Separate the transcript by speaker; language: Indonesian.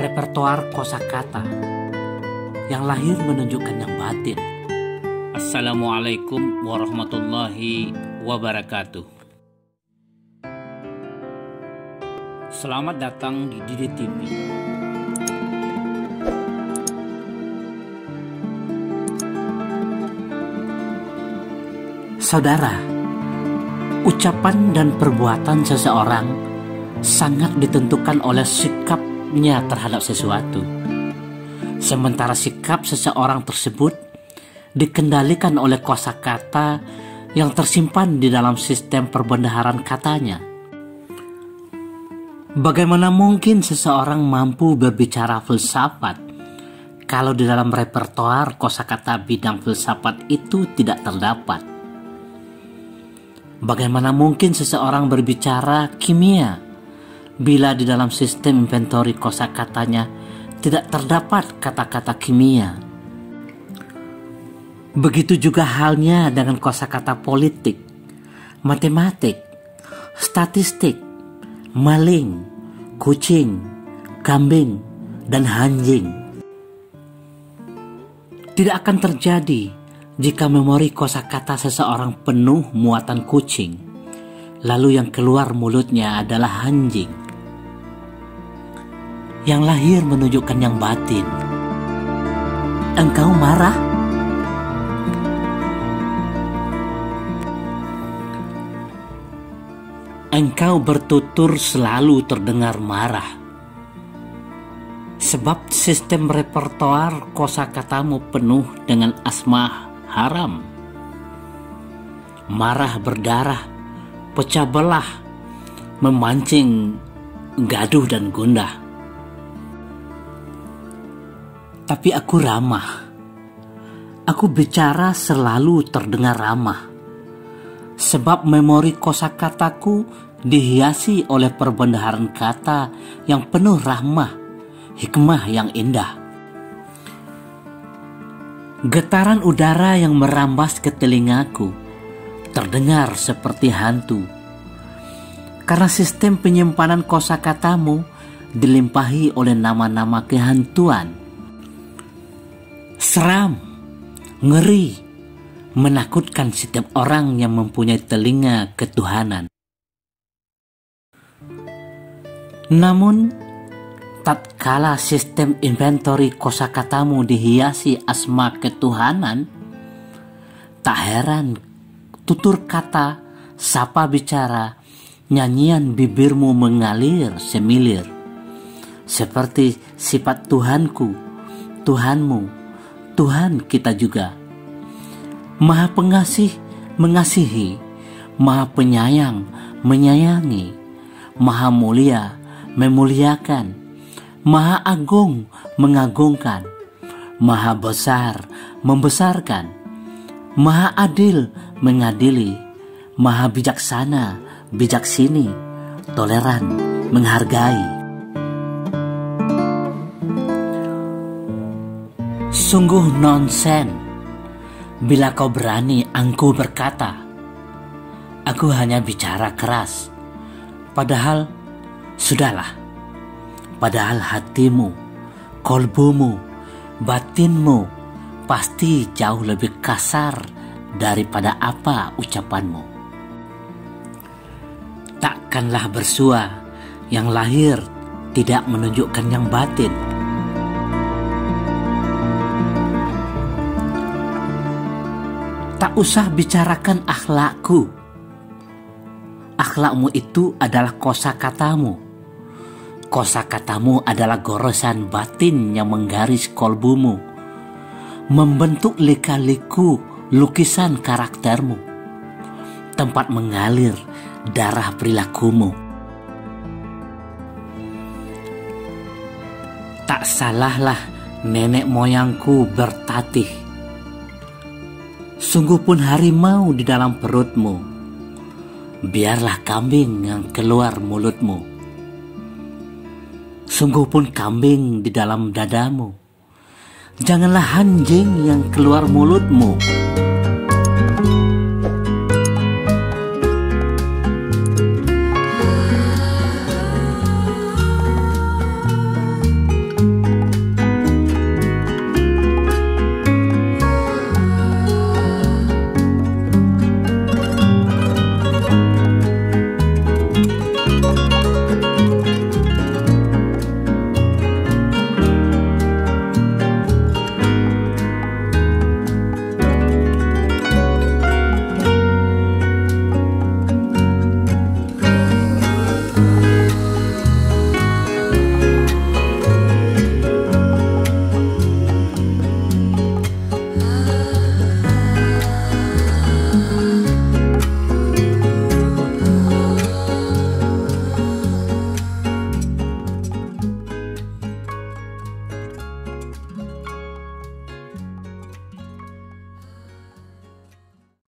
Speaker 1: Repertoar kosakata yang lahir menunjukkan yang batin. Assalamualaikum warahmatullahi wabarakatuh. Selamat datang di Didi TV. Saudara, ucapan dan perbuatan seseorang sangat ditentukan oleh sikapnya terhadap sesuatu. Sementara sikap seseorang tersebut dikendalikan oleh kosakata yang tersimpan di dalam sistem perbendaharaan katanya. Bagaimana mungkin seseorang mampu berbicara filsafat kalau di dalam repertoar kosakata bidang filsafat itu tidak terdapat? Bagaimana mungkin seseorang berbicara kimia bila di dalam sistem inventori kosakatanya tidak terdapat kata-kata kimia? Begitu juga halnya dengan kosakata politik, matematik, statistik, maling, kucing, kambing, dan anjing. Tidak akan terjadi jika memori kosakata seseorang penuh muatan kucing, lalu yang keluar mulutnya adalah anjing. Yang lahir menunjukkan yang batin. Engkau marah? Engkau bertutur selalu terdengar marah. Sebab sistem repertoar kosakatamu penuh dengan asma haram. Marah berdarah, pecah belah, memancing gaduh dan gundah. Tapi aku ramah. Aku bicara selalu terdengar ramah. Sebab memori kosakataku dihiasi oleh perbendaharaan kata yang penuh rahmah, hikmah yang indah. Getaran udara yang merambas ke telingaku terdengar seperti hantu. Karena sistem penyimpanan kosakatamu dilimpahi oleh nama-nama kehantuan. Seram, ngeri, menakutkan setiap orang yang mempunyai telinga ketuhanan. Namun, tatkala sistem inventori kosakatamu dihiasi asma ketuhanan, tak heran tutur kata, sapa bicara, nyanyian bibirmu mengalir semilir. Seperti sifat Tuhanku, Tuhanmu, Tuhan kita juga. Maha pengasih, mengasihi, maha penyayang, menyayangi, maha mulia, memuliakan, maha agung, mengagungkan, maha besar, membesarkan, maha adil, mengadili, maha bijaksana, bijaksini, toleran, menghargai. Sungguh nonsen bila kau berani angku berkata, aku hanya bicara keras. Padahal sudahlah. Padahal hatimu, kolbumu, batinmu pasti jauh lebih kasar daripada apa ucapanmu. Takkanlah bersua yang lahir tidak menunjukkan yang batin. Tak usah bicarakan akhlakku. Akhlakmu itu adalah kosakatamu. Kosakatamu adalah goresan batin yang menggaris kolbumu, membentuk lika-liku lukisan karaktermu, tempat mengalir darah perilakumu. Tak salahlah nenek moyangku bertatih. Sungguh pun harimau di dalam perutmu. Biarlah kambing yang keluar mulutmu. Sungguh pun kambing di dalam dadamu. Janganlah anjing yang keluar mulutmu.